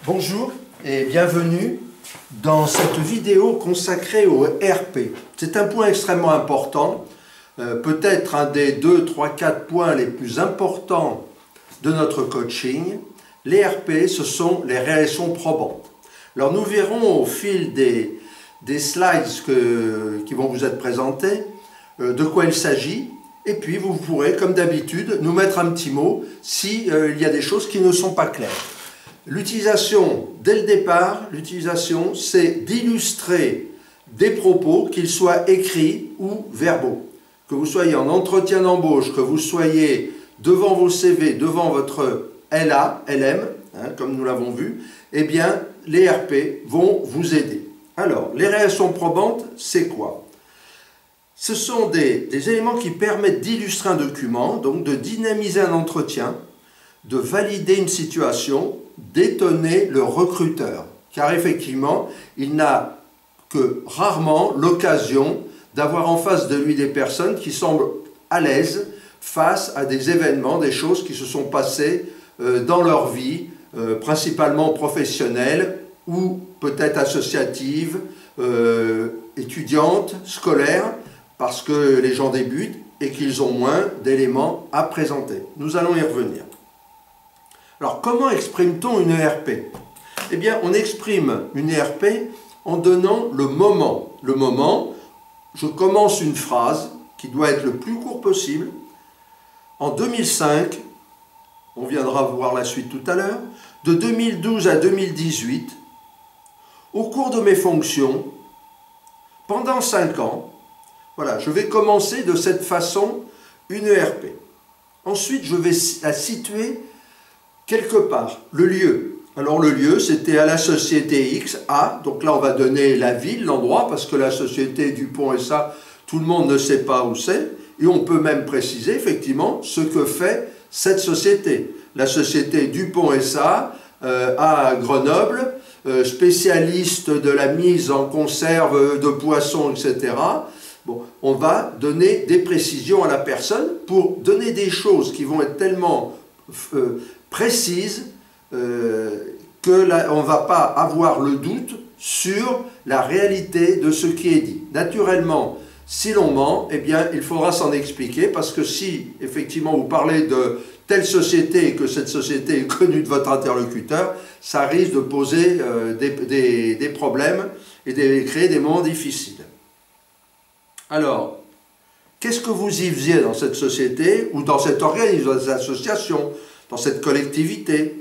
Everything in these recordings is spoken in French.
Bonjour et bienvenue dans cette vidéo consacrée au RP. C'est un point extrêmement important, peut-être un des 2, 3, 4 points les plus importants de notre coaching. Les RP, ce sont les réactions probantes. Alors nous verrons au fil des slides qui vont vous être présentés de quoi il s'agit. Et puis vous pourrez, comme d'habitude, nous mettre un petit mot s'il y a des choses qui ne sont pas claires. L'utilisation, dès le départ, l'utilisation, c'est d'illustrer des propos, qu'ils soient écrits ou verbaux. Que vous soyez en entretien d'embauche, que vous soyez devant vos CV, devant votre LA, LM, comme nous l'avons vu, eh bien, les RP vont vous aider. Alors, les réactions probantes, c'est quoi? Ce sont des éléments qui permettent d'illustrer un document, donc de dynamiser un entretien, de valider une situation, d'étonner le recruteur. Car effectivement, il n'a que rarement l'occasion d'avoir en face de lui des personnes qui semblent à l'aise face à des événements, des choses qui se sont passées dans leur vie, principalement professionnelle ou peut-être associative, étudiante, scolaire, parce que les gens débutent et qu'ils ont moins d'éléments à présenter. Nous allons y revenir. Alors, comment exprime-t-on une ERP? Eh bien, on exprime une ERP en donnant le moment. Le moment, je commence une phrase qui doit être le plus court possible. En 2005, on viendra voir la suite tout à l'heure, de 2012 à 2018, au cours de mes fonctions, pendant 5 ans, voilà, je vais commencer de cette façon une ERP. Ensuite, je vais la situer quelque part, le lieu. Alors le lieu, c'était à la société X, A, donc là on va donner la ville, l'endroit, parce que la société Dupont SA, tout le monde ne sait pas où c'est, et on peut même préciser effectivement ce que fait cette société. La société Dupont SA à Grenoble, spécialiste de la mise en conserve de poissons, etc. Bon, on va donner des précisions à la personne pour donner des choses qui vont être tellement précises qu'on ne va pas avoir le doute sur la réalité de ce qui est dit. Naturellement, si l'on ment, eh bien, il faudra s'en expliquer, parce que si, effectivement, vous parlez de telle société et que cette société est connue de votre interlocuteur, ça risque de poser des problèmes et de créer des moments difficiles. Alors, qu'est-ce que vous y faisiez dans cette société, ou dans cet organisme, dans cette association, dans cette collectivité?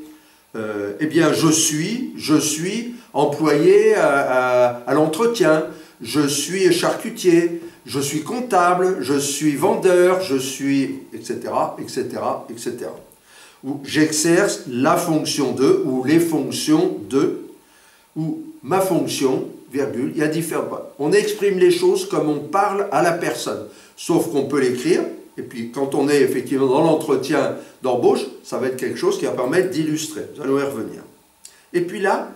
Eh bien, je suis employé à l'entretien, je suis charcutier, je suis comptable, je suis vendeur, je suis, etc., etc., etc. Ou j'exerce la fonction de, ou les fonctions de, ou ma fonction, virgule, il y a différents points. On exprime les choses comme on parle à la personne, sauf qu'on peut l'écrire. Et puis, quand on est effectivement dans l'entretien d'embauche, ça va être quelque chose qui va permettre d'illustrer. Nous allons y revenir. Et puis là,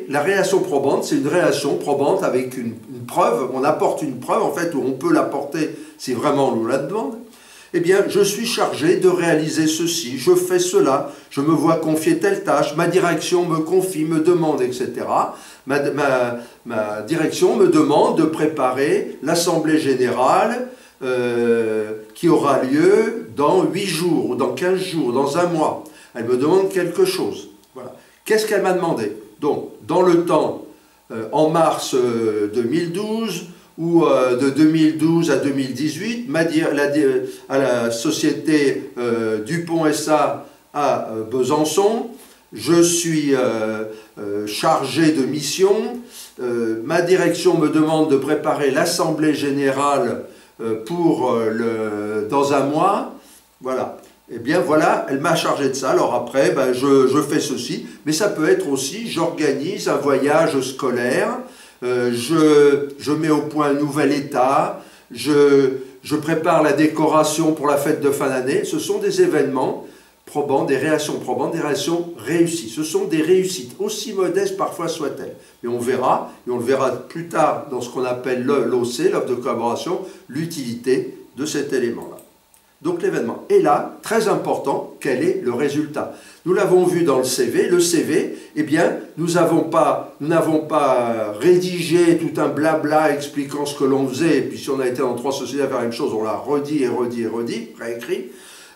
la réaction probante, c'est une réaction probante avec une preuve. On apporte une preuve, en fait, où on peut l'apporter si vraiment on nous la demande. Eh bien, je suis chargé de réaliser ceci, je fais cela, je me vois confier telle tâche, ma direction me confie, me demande, etc. Ma direction me demande de préparer l'assemblée générale qui aura lieu dans 8 jours, ou dans 15 jours, dans un mois. Elle me demande quelque chose. Voilà. Qu'est-ce qu'elle m'a demandé? Donc, dans le temps, en mars 2012, ou de 2012 à 2018, à la société Dupont SA à Besançon, je suis chargé de mission. Ma direction me demande de préparer l'assemblée générale dans un mois. Voilà. Eh bien voilà, elle m'a chargé de ça. Alors après, ben, je fais ceci. Mais ça peut être aussi, j'organise un voyage scolaire. Je mets au point un nouvel état, je prépare la décoration pour la fête de fin d'année. Ce sont des événements probants, des réactions probantes, des réactions réussies. Ce sont des réussites, aussi modestes parfois soient-elles. Et on verra, et on le verra plus tard dans ce qu'on appelle l'OC, l'offre de collaboration, l'utilité de cet élément-là. Donc l'événement. Et là, très important, quel est le résultat? Nous l'avons vu dans le CV. Le CV, eh bien, nous n'avons pas rédigé tout un blabla expliquant ce que l'on faisait. Et puis si on a été dans 3 sociétés à faire la même chose, on l'a redit et redit et redit, réécrit.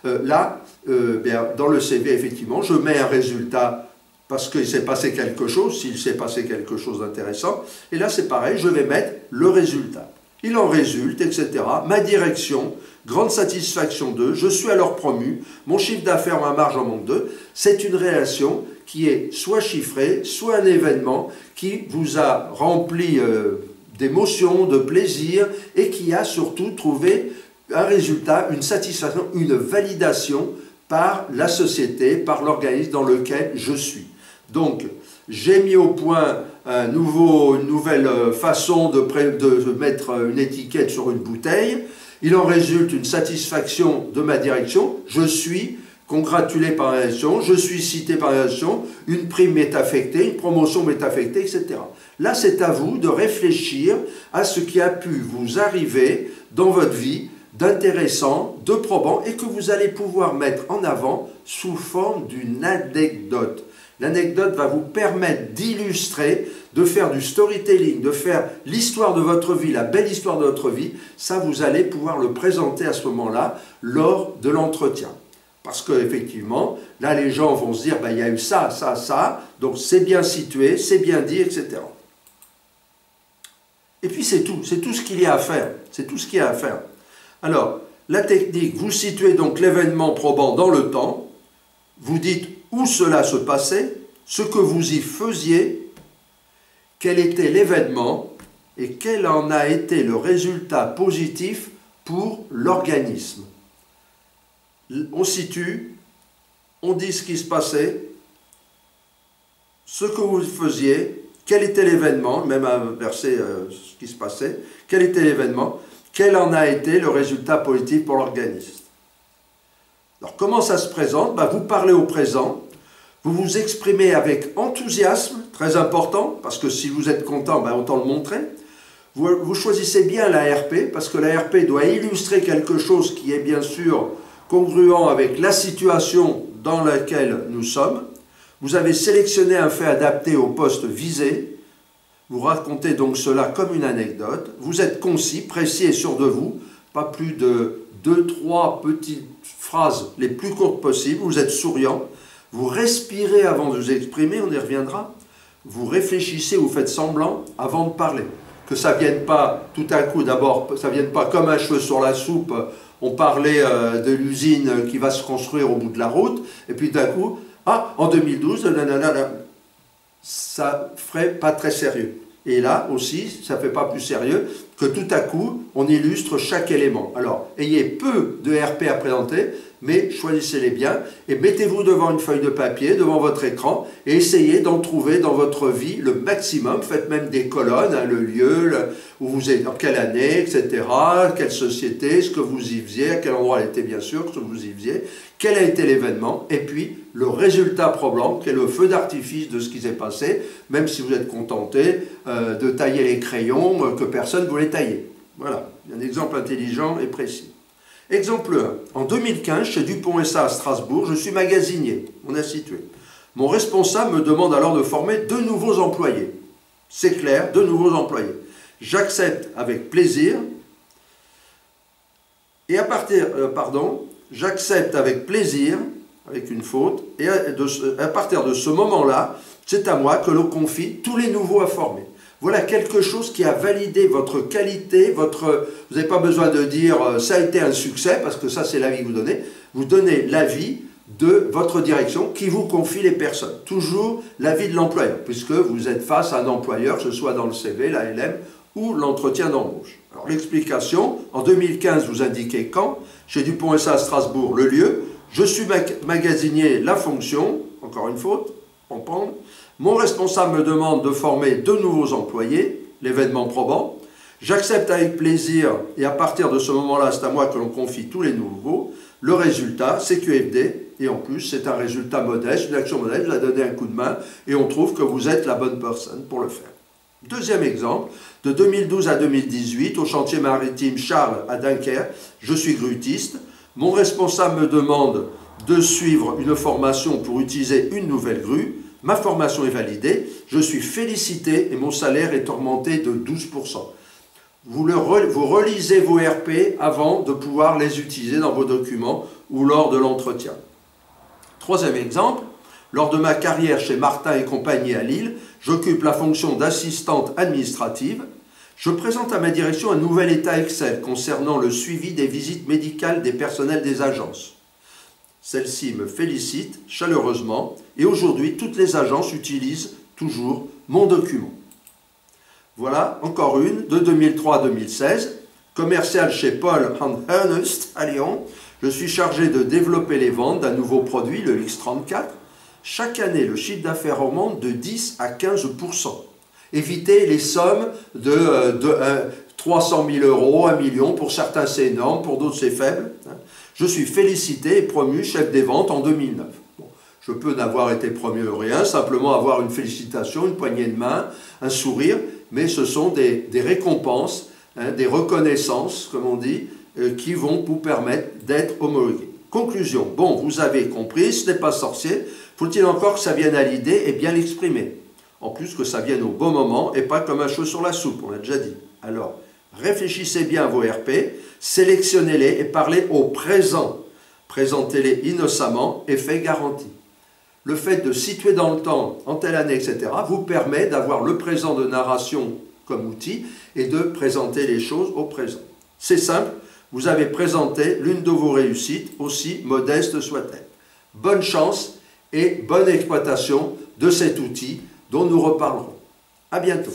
Bien, dans le CV, effectivement, je mets un résultat parce qu'il s'est passé quelque chose, s'il s'est passé quelque chose d'intéressant. Et là, c'est pareil, je vais mettre le résultat. Il en résulte, etc. Ma direction, grande satisfaction d'eux, je suis alors promu, mon chiffre d'affaires, ma marge en manque d'eux. C'est une relation qui est soit chiffrée, soit un événement qui vous a rempli d'émotions, de plaisir et qui a surtout trouvé un résultat, une satisfaction, une validation par la société, par l'organisme dans lequel je suis. Donc, j'ai mis au point une nouvelle façon de mettre une étiquette sur une bouteille. Il en résulte une satisfaction de ma direction. Je suis congratulé par la direction, je suis cité par la direction, une prime m'est affectée, une promotion m'est affectée, etc. Là, c'est à vous de réfléchir à ce qui a pu vous arriver dans votre vie d'intéressant, de probant, et que vous allez pouvoir mettre en avant sous forme d'une anecdote. L'anecdote va vous permettre d'illustrer, de faire du storytelling, de faire l'histoire de votre vie, la belle histoire de votre vie. Ça, vous allez pouvoir le présenter à ce moment-là, lors de l'entretien. Parce qu'effectivement, là, les gens vont se dire, il y a eu ça, ça, ça, donc c'est bien situé, c'est bien dit, etc. Et puis c'est tout ce qu'il y a à faire. C'est tout ce qu'il y a à faire. Alors, la technique, vous situez donc l'événement probant dans le temps, vous dites où cela se passait, ce que vous y faisiez, quel était l'événement et quel en a été le résultat positif pour l'organisme. On situe, on dit ce qui se passait, ce que vous faisiez, quel était l'événement, même inverser ce qui se passait, quel était l'événement, quel en a été le résultat positif pour l'organisme. Alors comment ça se présente? Vous parlez au présent, vous vous exprimez avec enthousiasme, très important, parce que si vous êtes content, autant le montrer. Vous choisissez bien l'ARP, parce que l'ARP doit illustrer quelque chose qui est bien sûr congruent avec la situation dans laquelle nous sommes. Vous avez sélectionné un fait adapté au poste visé. Vous racontez donc cela comme une anecdote. Vous êtes concis, précis et sûr de vous. Pas plus de 2-3 petites phrases les plus courtes possibles. Vous êtes souriant. Vous respirez avant de vous exprimer, on y reviendra. Vous réfléchissez, vous faites semblant avant de parler. Que ça ne vienne pas tout à coup, d'abord, ça ne vienne pas comme un cheveu sur la soupe. On parlait de l'usine qui va se construire au bout de la route. Et puis d'un coup, en 2012, ça ferait pas très sérieux. Et là aussi, ça ne fait pas plus sérieux que tout à coup, on illustre chaque élément. Alors, ayez peu de RP à présenter, mais choisissez-les bien et mettez-vous devant une feuille de papier, devant votre écran et essayez d'en trouver dans votre vie le maximum. Faites même des colonnes, le lieu, où vous êtes, dans quelle année, etc., quelle société, ce que vous y faisiez, à quel endroit elle était bien sûr, ce que vous y faisiez, quel a été l'événement, et puis le résultat probant, qui est le feu d'artifice de ce qui s'est passé, même si vous êtes contenté de tailler les crayons que personne ne voulait tailler. Voilà, un exemple intelligent et précis. Exemple 1. En 2015, chez Dupont SA à Strasbourg, je suis magasinier. On a situé. Mon responsable me demande alors de former 2 nouveaux employés. C'est clair, 2 nouveaux employés. J'accepte avec plaisir. Et j'accepte avec plaisir, avec une faute, et à partir de ce moment-là, c'est à moi que l'on confie tous les nouveaux à former. Voilà quelque chose qui a validé votre qualité, vous n'avez pas besoin de dire « ça a été un succès » parce que ça c'est l'avis que vous donnez. Vous donnez l'avis de votre direction qui vous confie les personnes. Toujours l'avis de l'employeur, puisque vous êtes face à un employeur, que ce soit dans le CV, la LM ou l'entretien d'embauche. Alors l'explication, en 2015 vous indiquez quand, chez Dupont SA à Strasbourg, le lieu, je suis magasinier, la fonction, encore une faute, comprendre. Mon responsable me demande de former 2 nouveaux employés, l'événement probant. J'accepte avec plaisir et à partir de ce moment-là, c'est à moi que l'on confie tous les nouveaux. Le résultat, c'est QFD et en plus, c'est un résultat modeste, une action modeste, vous a donné un coup de main et on trouve que vous êtes la bonne personne pour le faire. Deuxième exemple, de 2012 à 2018, au chantier maritime Charles à Dunkerque, je suis grutiste. Mon responsable me demande de suivre une formation pour utiliser une nouvelle grue. Ma formation est validée, je suis félicité et mon salaire est augmenté de 12%. Vous relisez vos RP avant de pouvoir les utiliser dans vos documents ou lors de l'entretien. Troisième exemple, lors de ma carrière chez Martin et compagnie à Lille, j'occupe la fonction d'assistante administrative. Je présente à ma direction un nouvel état Excel concernant le suivi des visites médicales des personnels des agences. Celle-ci me félicite chaleureusement et aujourd'hui, toutes les agences utilisent toujours mon document. Voilà, encore une, de 2003 à 2016, commercial chez Paul & Ernst à Lyon. Je suis chargé de développer les ventes d'un nouveau produit, le X34. Chaque année, le chiffre d'affaires augmente de 10 à 15%. Évitez les sommes de 300 000 euros, 1 million, pour certains c'est énorme, pour d'autres c'est faible. Je suis félicité et promu chef des ventes en 2009. Bon, je peux n'avoir été promu rien, simplement avoir une félicitation, une poignée de main, un sourire, mais ce sont des récompenses, des reconnaissances, comme on dit, qui vont vous permettre d'être homologué. Conclusion, bon, vous avez compris, ce n'est pas sorcier, faut-il encore que ça vienne à l'idée et bien l'exprimer. En plus que ça vienne au bon moment et pas comme un cheveu sur la soupe, on l'a déjà dit. Alors, réfléchissez bien à vos RP, sélectionnez-les et parlez au présent. Présentez-les innocemment, effet garanti. Le fait de situer dans le temps, en telle année, etc., vous permet d'avoir le présent de narration comme outil et de présenter les choses au présent. C'est simple, vous avez présenté l'une de vos réussites, aussi modeste soit-elle. Bonne chance et bonne exploitation de cet outil dont nous reparlerons. À bientôt.